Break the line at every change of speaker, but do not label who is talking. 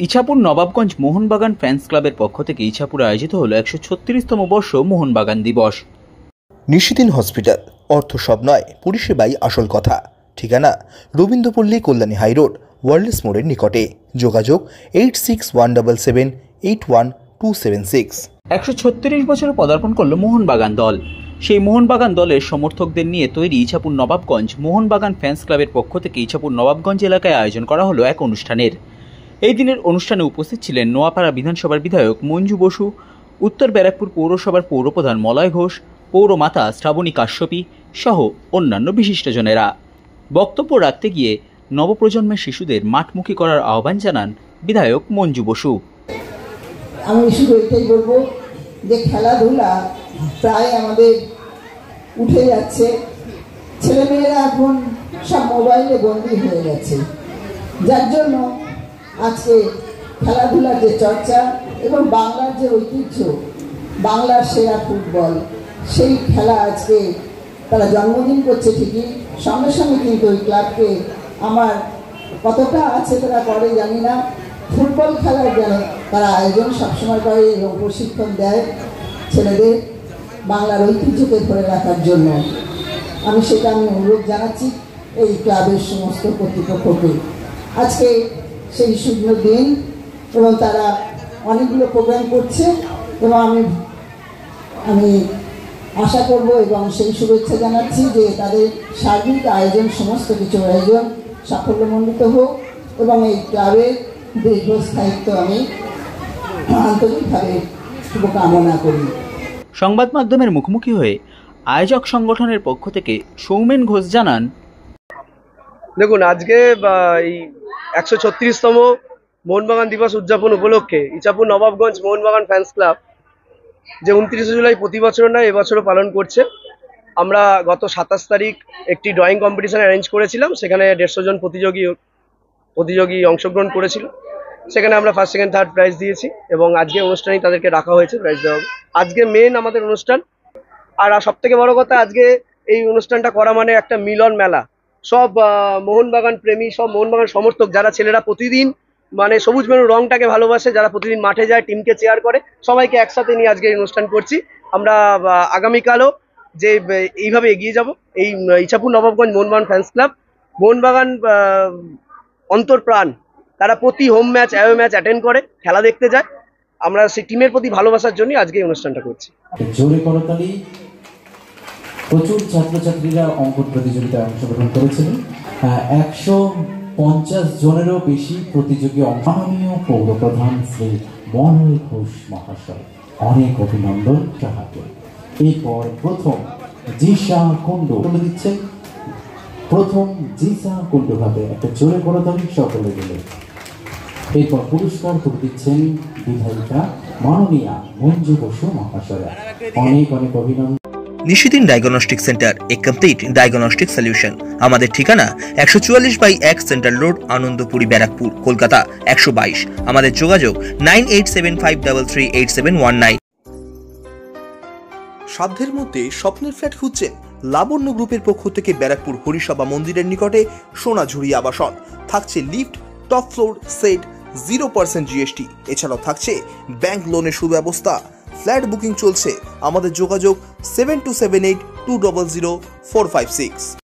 Ichapur Nawabganj Mohun Bagan fans ক্লাবের পক্ষ থেকে ইছাপুরে আয়োজিত হলো 136তম বর্ষ মোহনবাগান দিবস।
নিশিদিন হসপিটাল, অর্থ সব নয়, পরিষেবাই আসল কথা। ঠিকানা রবীন্দ্রপল্লী, কল্যাণী হাইরোড, ওয়ার্ল্ডস মোড়ের নিকটে। যোগাযোগ 8617781276।
136 বছরে পদার্পণ করল মোহনবাগান দল। সেই মোহনবাগান দলের সমর্থকদের নিয়ে তৈরি ইছাপুর নবাবগঞ্জ মোহনবাগান ফ্যান্স ক্লাবের পক্ষ থেকে ইছাপুর নবাবগঞ্জ এলাকায় আয়োজন করা হলো এক অনুষ্ঠানের। এই দিনের অনুষ্ঠানে উপস্থিত ছিলেন নোয়াপাড়া বিধানসভার বিধায়ক মঞ্জু বসু, উত্তর ব্যারাকপুর পৌরসভার পৌরপ্রধান মলয় ঘোষ, পৌরমাতা শ্রাবণী কাশ্যপী সহ অন্যান্য বিশিষ্টজনেরা। বক্তব্য রাখতে গিয়ে নবপ্রজন্মের শিশুদের মাঠমুখী করার আহ্বান জানান বিধায়ক মঞ্জু বসু।
আমি শুধু এটাই বলবো যে খেলাধুলা প্রায় আমাদের উঠে যাচ্ছে। ছেলেমেয়েরা এখন সব মোবাইলে বন্দী হয়ে গেছে, যার জন্য আজকে খেলাধুলার যে চর্চা এবং বাংলার যে ঐতিহ্য, বাংলার সেরা ফুটবল, সেই খেলা আজকে তারা জন্মদিন করছে ঠিকই, সঙ্গে সঙ্গে কিন্তু ওই ক্লাবকে আমার কতটা আছে তারা করে জানি না, ফুটবল খেলার যেন তারা আয়োজন সবসময় করে এবং প্রশিক্ষণ দেয় ছেলেদের বাংলার ঐতিহ্যকে ধরে রাখার জন্য। আমি অনুরোধ জানাচ্ছি এই ক্লাবের সমস্ত কর্তৃপক্ষকে। আজকে সেই শুভ দিন এবং তারা অনেকগুলো প্রোগ্রাম করছে এবং আমি আশা করব এবং সেই শুভেচ্ছা জানাচ্ছি যে তাদের সার্বিক আয়োজন, সমস্ত কিছু আয়োজন সাফল্যমণ্ডিত হোক এবং এই ক্লাবের দীর্ঘস্থায়িত্ব আমি আন্তরিকভাবে শুভকামনা করি।
সংবাদ মাধ্যমের মুখোমুখি হয়ে আয়োজক সংগঠনের পক্ষ থেকে সৌমেন ঘোষ জানান,
দেখুন, আজকে এই 136তম মোহনবাগান দিবস উদযাপন উপলক্ষে ইছাপুর নবাবগঞ্জ মোহনবাগান ফ্যান্স ক্লাব যে 29শে জুলাই প্রতি বছর নয় এবছরও পালন করছে। আমরা গত 27 তারিখ একটি ড্রয়িং কম্পিটিশন অ্যারেঞ্জ করেছিলাম, সেখানে 150 জন প্রতিযোগী অংশগ্রহণ করেছিল। সেখানে আমরা ফার্স্ট, সেকেন্ড, থার্ড প্রাইজ দিয়েছি এবং আজকে অনুষ্ঠানেই তাদেরকে রাখা হয়েছে প্রাইজ দেওয়া হবে। আজকে মেন আমাদের অনুষ্ঠান, আর সব থেকে বড় কথা আজকে এই অনুষ্ঠানটা করা মানে একটা মিলন মেলা। সব মোহনবাগান প্রেমী, সব মোহনবাগান সমর্থক, যারা ছেলেরা প্রতিদিন মানে সবুজ মেরুর রংটাকে ভালোবাসে, যারা প্রতিদিন মাঠে যায়, টিমকে চেয়ার করে, সবাইকে একসাথে নিয়ে আজকে এই অনুষ্ঠান করছি। আমরা আগামীকালও যে এইভাবে এগিয়ে যাব। এই ইছাপুর নবাবগঞ্জ মোহনবাগান ফ্যান্স ক্লাব, মোহনবাগান অন্তর্প্রাণ, তারা প্রতি home match, away match attend করে, খেলা দেখতে যায়। আমরা সেই টিমের প্রতি ভালোবাসার জন্য আজকে এই অনুষ্ঠানটা করছি।
জোরে করতালি। প্রচুর ছাত্রছাত্রীরা অঙ্কন প্রতিযোগিতায় অংশগ্রহণ করেছিলেন। 150 জনেরও বেশি প্রতিযোগী। মাননীয় পৌরপ্রধান শ্রী মলয় ঘোষ মহাশয়, অনেক অভিনন্দন তাহাকে। এরপর প্রথম জিসা কুণ্ডু তুলে দিচ্ছেন, প্রথম জিসা কুণ্ডু হাতে একটা জোরে করতালি সকলে মিলে। এরপর পুরস্কার তুলে দিচ্ছেন বিধায়িকা মাননীয়া মঞ্জু বসু মহাশয়া, অনেক অনেক অভিনন্দন।
নিশিদিন ডায়াগনস্টিক সেন্টার, এ কমপ্লিট ডায়াগনস্টিক সলিউশন। আমাদের ঠিকানা 144/1 সেন্ট্রাল রোড, আনন্দপুরি, ব্যারাকপুর, কলকাতা 122। আমাদের যোগাযোগ 9875338719। সাধ্যের মধ্যে স্বপ্নের ফ্ল্যাট খুঁজছেন? লাবণ্য গ্রুপের পক্ষ থেকে ব্যারাকপুর হরিসভা মন্দিরের নিকটে সোনাঝুরি আবাসন। থাকছে lift, top floor, set, 0% GST। এছাড়াও থাকছে ব্যাংক লোনের সুব্যবস্থা। ফ্ল্যাট বুকিং চলছে। আমাদের যোগাযোগ 7278200456।